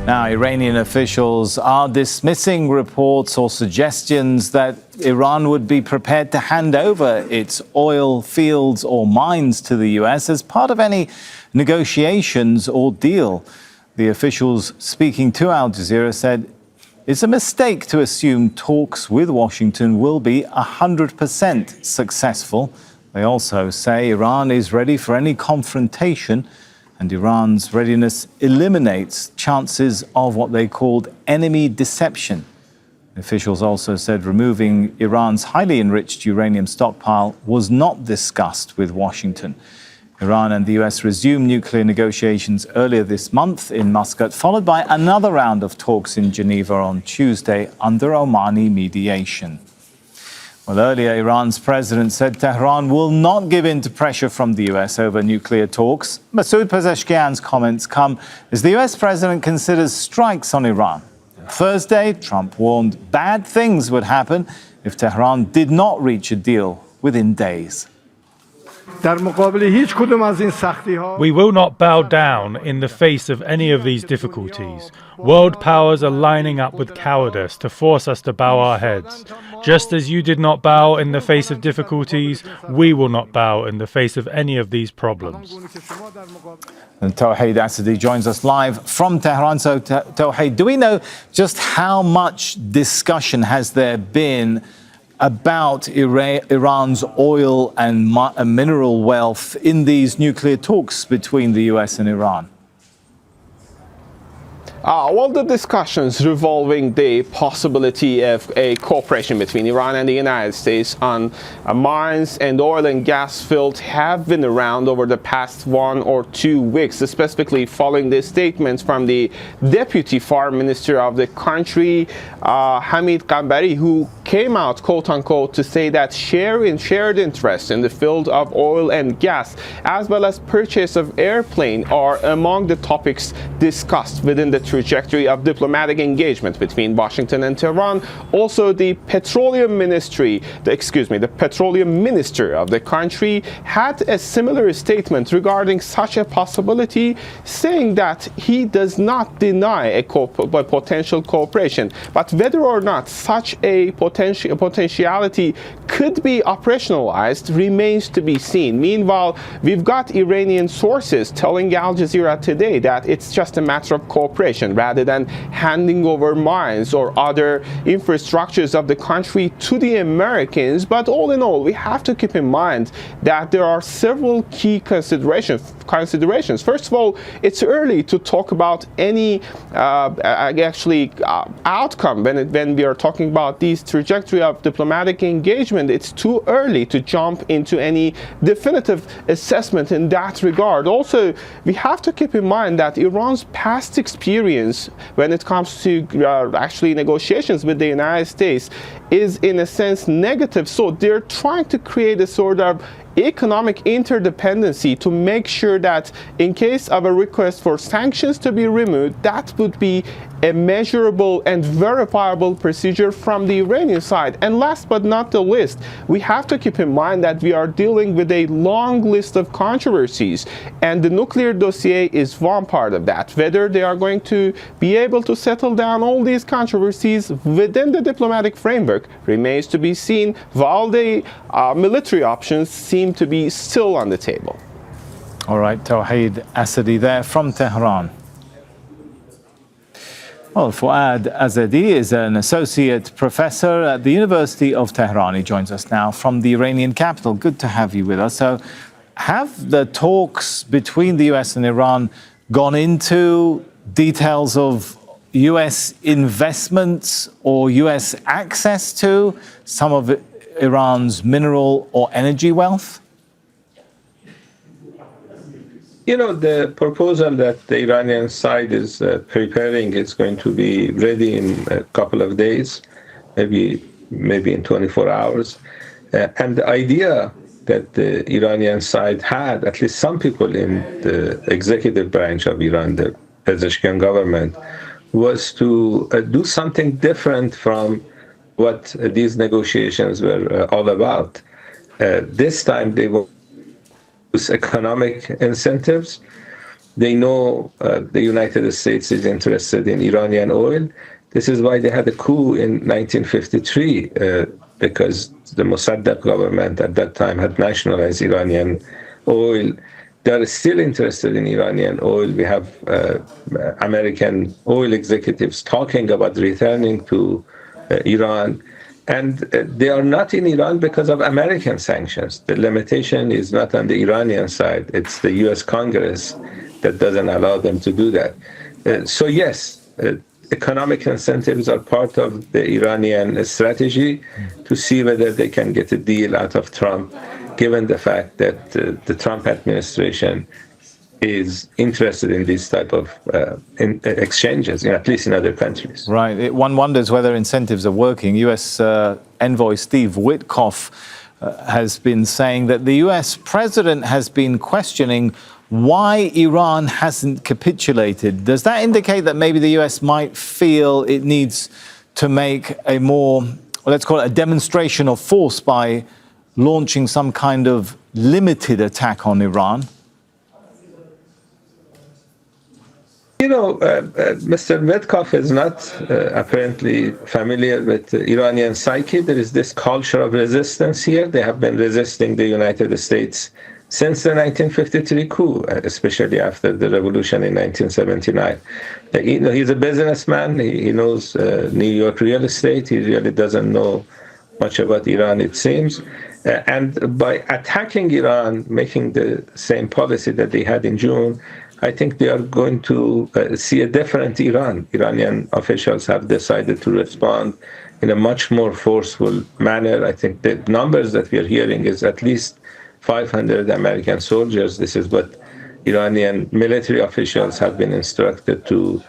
Now, Iranian officials are dismissing reports or suggestions that Iran would be prepared to hand over its oil fields or mines to the US as part of any negotiations or deal. The officials speaking to Al Jazeera said it's a mistake to assume talks with Washington will be 100% successful. They also say Iran is ready for any confrontation, and Iran's readiness eliminates chances of what they called enemy deception. Officials also said removing Iran's highly enriched uranium stockpile was not discussed with Washington. Iran and the US resumed nuclear negotiations earlier this month in Muscat, followed by another round of talks in Geneva on Tuesday under Omani mediation. Well, earlier, Iran's president said Tehran will not give in to pressure from the US over nuclear talks. Mas'ud Pezeshkian's comments come as the US president considers strikes on Iran. Thursday, Trump warned bad things would happen if Tehran did not reach a deal within days. We will not bow down in the face of any of these difficulties. World powers are lining up with cowardice to force us to bow our heads. Just as you did not bow in the face of difficulties, we will not bow in the face of any of these problems. And Tawheed Asadi joins us live from Tehran. So, Tawheed, do we know just how much discussion has there been about Iran's oil and mineral wealth in these nuclear talks between the US and Iran? Well, the discussions revolving the possibility of a cooperation between Iran and the United States on mines and oil and gas fields have been around over the past 1 or 2 weeks, specifically following the statements from the deputy foreign minister of the country, Hamid Qambari, who came out, quote-unquote, to say that shared interest in the field of oil and gas, as well as purchase of airplane, are among the topics discussed within the trajectory of diplomatic engagement between Washington and Tehran. Also, the petroleum minister of the country had a similar statement regarding such a possibility, saying that he does not deny a potential cooperation, but whether or not such a potentiality could be operationalized remains to be seen. Meanwhile, we've got Iranian sources telling Al Jazeera today that it's just a matter of cooperation rather than handing over mines or other infrastructures of the country to the Americans. But all in all, we have to keep in mind that there are several key considerations. First of all, it's early to talk about any outcome when we are talking about this trajectory of diplomatic engagement. It's too early to jump into any definitive assessment in that regard. Also, we have to keep in mind that Iran's past experience when it comes to actually negotiations with the United States is in a sense negative. So they're trying to create a sort of economic interdependency to make sure that in case of a request for sanctions to be removed, that would be a measurable and verifiable procedure from the Iranian side. And last but not the least, we have to keep in mind that we are dealing with a long list of controversies, and the nuclear dossier is one part of that. Whether they are going to be able to settle down all these controversies within the diplomatic framework remains to be seen, while the military options seem to be still on the table. All right, Tawheed Asadi there from Tehran. Well, Fuad Azadi is an associate professor at the University of Tehran. He joins us now from the Iranian capital. Good to have you with us. So, have the talks between the US and Iran gone into details of US investments or US access to some of Iran's mineral or energy wealth? You know, the proposal that the Iranian side is preparing is going to be ready in a couple of days, maybe in 24 hours. And the idea that the Iranian side had, at least some people in the executive branch of Iran, the Pezeshkian government, was to do something different from what these negotiations were all about. This time they will use economic incentives they know the United States is interested in Iranian oil. This is why they had a coup in 1953, because the Mossadegh government at that time had nationalized Iranian oil. They are still interested in Iranian oil. We have American oil executives talking about returning to Iran. And they are not in Iran because of American sanctions. The limitation is not on the Iranian side. It's the US Congress that doesn't allow them to do that. So yes, economic incentives are part of the Iranian strategy to see whether they can get a deal out of Trump, given the fact that the Trump administration is interested in these type of exchanges, at least in other countries. Right. One wonders whether incentives are working. U.S. Envoy Steve Witkoff has been saying that the U.S. president has been questioning why Iran hasn't capitulated. Does that indicate that maybe the U.S. might feel it needs to make a more, well, let's call it a demonstration of force by launching some kind of limited attack on Iran? Mr. Witkoff is not apparently familiar with the Iranian psyche. There is this culture of resistance here. They have been resisting the United States since the 1953 coup, especially after the revolution in 1979. He's a businessman. He knows New York real estate. He really doesn't know much about Iran, it seems. And by attacking Iran, making the same policy that they had in June, I think they are going to see a different Iran. Iranian officials have decided to respond in a much more forceful manner. I think the numbers that we are hearing is at least 500 American soldiers. This is what Iranian military officials have been instructed to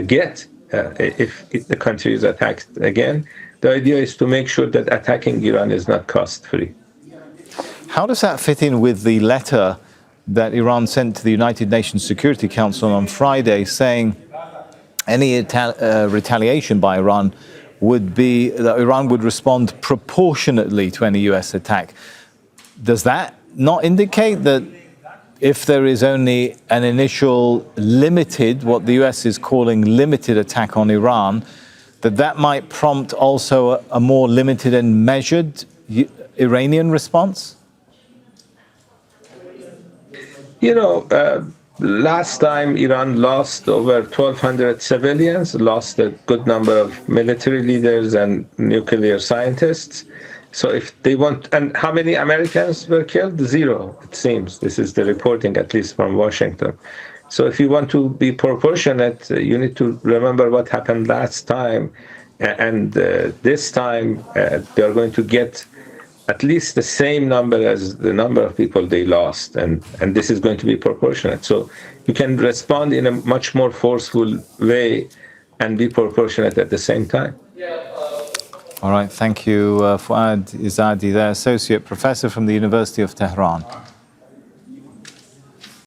get if the country is attacked again. The idea is to make sure that attacking Iran is not cost-free. How does that fit in with the letter that Iran sent to the United Nations Security Council on Friday, saying any retaliation by Iran would be that Iran would respond proportionately to any US attack? Does that not indicate that if there is only an initial limited, what the US is calling limited attack on Iran, that might prompt also a more limited and measured Iranian response? Last time Iran lost over 1,200 civilians, lost a good number of military leaders and nuclear scientists. So if they want, and how many Americans were killed? 0, it seems. This is the reporting, at least from Washington. So if you want to be proportionate, you need to remember what happened last time. And this time, they are going to get at least the same number as the number of people they lost. And this is going to be proportionate. So you can respond in a much more forceful way and be proportionate at the same time. All right. Thank you, Fuad Izadi, there, Associate Professor from the University of Tehran.